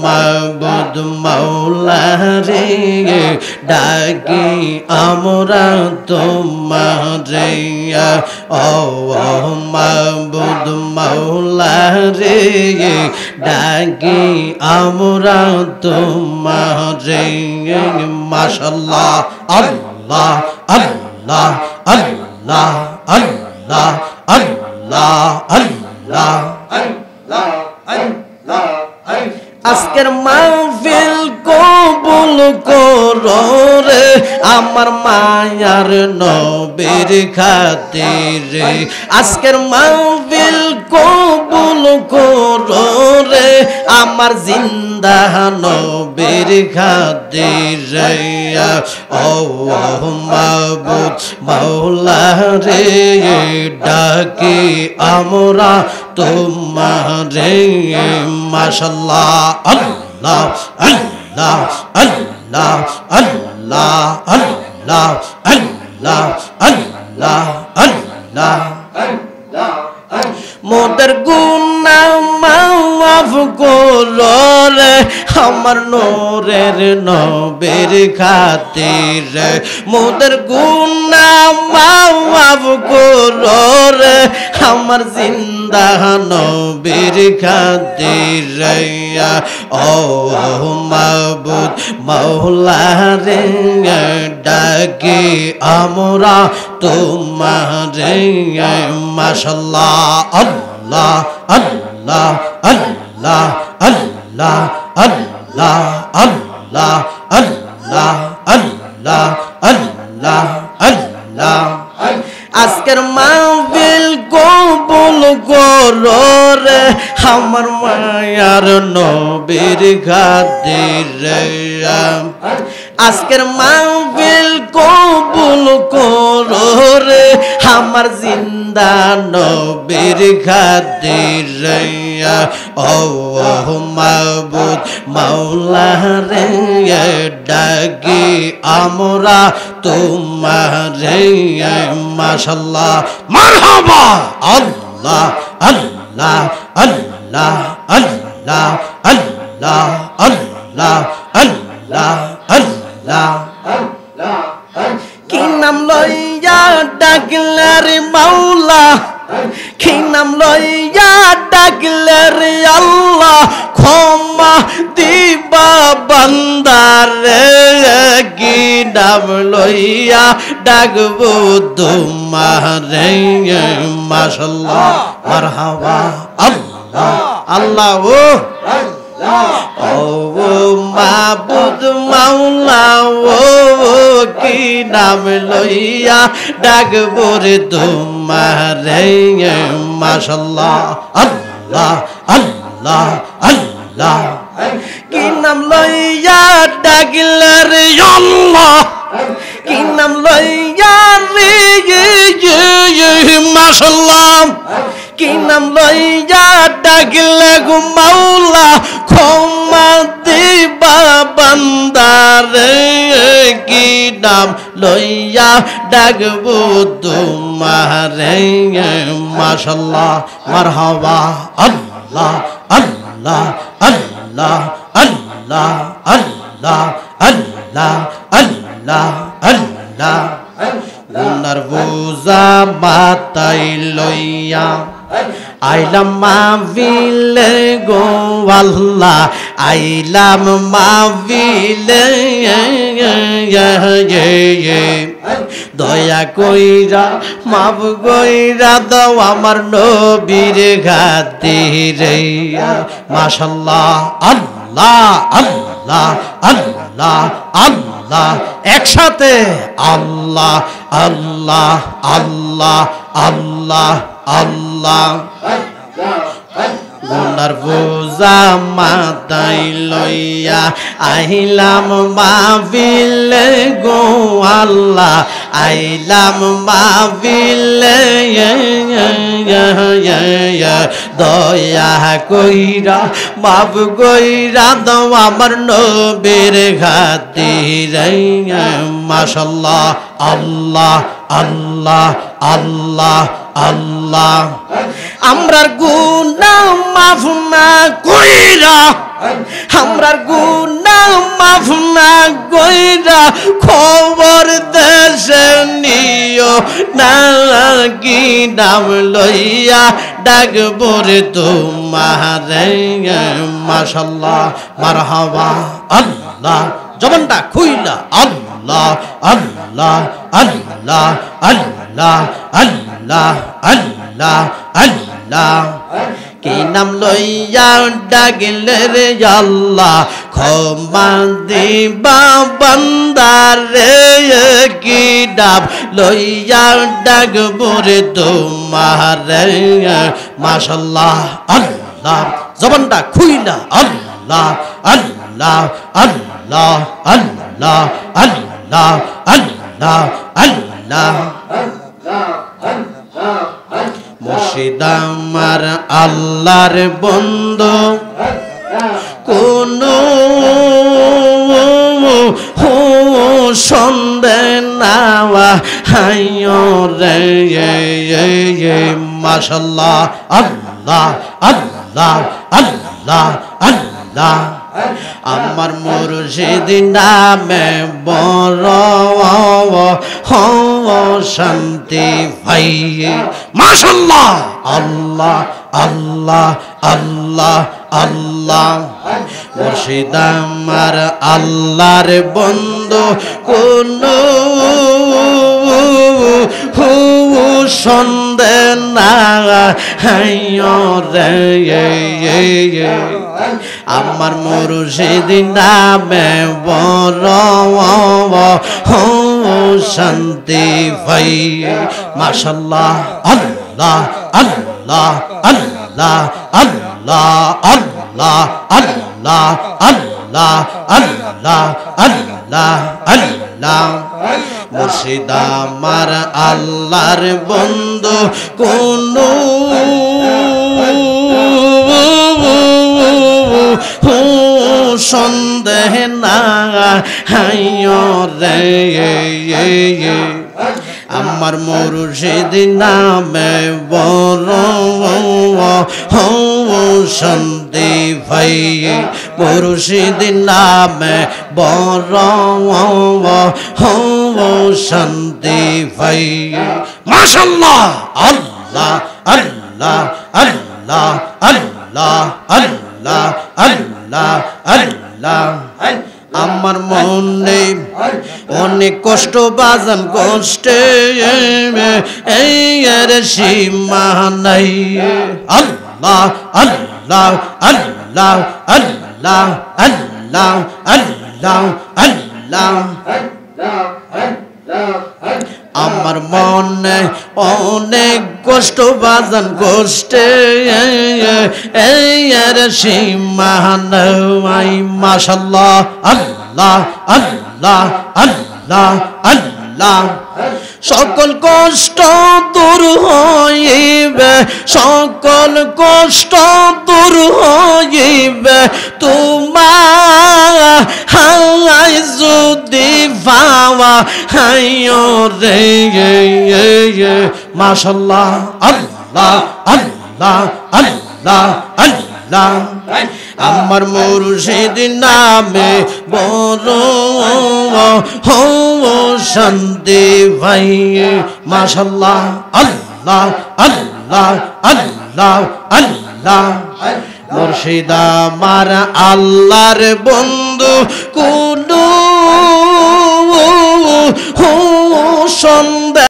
মাবুদ মাওলা রে ডাকি আমরা তোমারে ও মাবুদ মাওলা রে ডাকি আমরা তোমারে মাশাআল্লাহ আল্লাহ আল্লাহ আল্লাহ আল্লাহ আল্লাহ আল্লাহ আল্লাহ আল্লাহ আজকের মাহফিল কবুল করো রে আমার মায়ার নবীর খাতিরে আজকের মাহফিল কবুল করো রে আমার জিন্দা নবীর খাতিরে ও মাবুদ মাওলা রে ডাকি আমরা তোমারে মাশাআল্লাহ আল্লাহ আল্লাহ আল্লাহ আল্লাহ আল্লাহ আল্লাহ আল্লাহ আল্লাহ আল্লাহ মোদের গুনাহ মাফ করো রে আমার নূরের নবীর খাতিরে মোদের গুনাহ মাফ করো রে আমার জিন্দা নবীর খাতিরে ও মাবুদ মাওলা রে ডাকি আমরা তোমারে মাশাআল্লাহ আল্লাহ আল্লাহ আল্লাহ আল্লাহ আল্লাহ আল্লাহ আল্লাহ আল্লাহ আল্লাহ আল্লাহ আজকের মাহফিল কবুল করো রে আমার মায়ার নবীর খাতিরে আজকের মাহফিল কবুল করো রে আমার জিন্দা নবীর খাতিরে ও মাবুদ মাওলা রে ডাকি আমরা তোমারে মাশাআল্লাহ মারহাবা আল্লাহ আল্লাহ আল্লাহ আল্লাহ আল্লাহ আল্লাহ আল্লাহ আল্লাহ আল্লাহ কি নাম লইয়া ডাকলে রে মাওলা কি নাম লইয়া ডাকলে রে আল্লাহ ক্ষমা দিবা বান্দারে কি নাম লইয়া ডাকবো তোমারে মাশাআল্লাহ মারহাবা আল্লাহ আল্লাহ ও মাবুদ মাওলা ও কি নাম লইয়া ডাকবো রে তোমারে মাশাআল্লাহ আল্লাহ আল্লাহ আল্লাহ কি নাম লইয়া ডাকলে রে আল্লাহ কি নাম লইয়া রে মাশাআল্লাহ কি নাম লইয়া ডাকলে গো মাওলা ক্ষমা দিবা বান্দারে কি নাম লইয়া ডাকবো তোমারে মাশাআল্লাহ মারহাবা আল্লাহ আল্লাহ আল্লাহ আল্লাহ আল্লাহ আল্লাহ আল্লাহ আল্লাহ গুনার বোঝা মাথায় লইয়া আইলাম মাহফিলে গো আল্লাহ আইলাম মাহফিলে দয়া কইরা মাফ কইরা দাও আমার নবীর খাতিরে মাশাআল্লাহ আল্লাহ আল্লাহ আল্লাহ আল্লাহ একসাথে আল্লাহ আল্লাহ আল্লাহ আল্লাহ আল্লাহ গুনার বোঝা মাথায় লইয়া আইলাম মাহফিলে গো আল্লাহ আইলাম মাহফিলে দয়া কইরা মাফ কইরা দাও আমার নবীর খাতিরে মাশাআল্লাহ আল্লাহ আল্লাহ আল্লাহ আল্লাহ আমরার গুনাহ মাফ না কইরা আমরার গুনাহ মাফ না কইরা খবর দেশে নিও না কি নাম লইয়া ডাকবো রে তোমারে মাশাআল্লাহ মারহাবা আল্লাহ জবানটা খুইলা আল্লাহ আল্লাহ আল্লাহ আল্লাহ আল্লাহ আল্লাহ আল্লাহ কি নাম লইয়া ডাকলে রে আল্লাহ ক্ষমা দিবা বান্দারে কি ডাব লইয়া ডাকবো রে তোমারে মাশাআল্লাহ আল্লাহ জবানটা খুইলা আল্লাহ আল্লাহ আল্লাহ আল্লাহ আল্লাহ আল্লাহ আল্লাহ মুর্শিদ আমার আল্লাহর বন্ধু কোন সন্দেহ নাওয়া হাইও রে মাশাআল্লাহ আল্লাহ আল্লাহ আল্লাহ আল্লাহ আমার মুর্শিদ নামে বড় শান্তি পাই মাশাআল্লাহ আল্লাহ আল্লাহ আল্লাহ আল্লাহ মুর্শিদ আমার আল্লাহর বন্ধু কোন সন্দেহ না রে আমার মুর্শিদ নামে বড় শান্তি পাই মাশাআল্লাহ আল্লাহ আল্লাহ আল্লাহ আল্লাহ আল্লাহ আল্লাহ আল্লাহ আল্লাহ আল্লাহ আল্লাহ মুর্শিদ আমার আল্লাহর বন্ধু কোন সন্দেহ না হাইও রে আমার মুর্শিদ নামে বড় শান্তি পাই মুর্শিদ নামে বড় শান্তি পাই মাশাআল্লাহ আল্লাহ আল্লাহ আল্লাহ আল্লাহ আল্লাহ আল্লাহ আল্লাহ আমার মনে অনেক কষ্ট বাজান কষ্টে এই এর সীমা নাই আল্লাহ আল্লাহ আল্লাহ আল্লাহ আল্লাহ আল্লাহ আল্লাহ আমার মনে অনেক কষ্ট বাজান কষ্টে এই এর সীমা নাই মাশাআল্লাহ আল্লাহ আল্লাহ আল্লাহ আল্লাহ সকল কষ্ট দূর হইবে সকল কষ্ট দূর হইবে তোমার হাই যদি পাওয়া হাইও রে মাশাআল্লাহ আল্লাহ আল্লাহ আল্লাহ আল্লাহ আমার মুর্শিদ নামে বড় শান্তি ভাই মাশাআল্লাহ আল্লাহ আল্লাহ আল্লাহ আল্লাহ মুর্শিদ আমার আল্লাহর বন্ধু কোন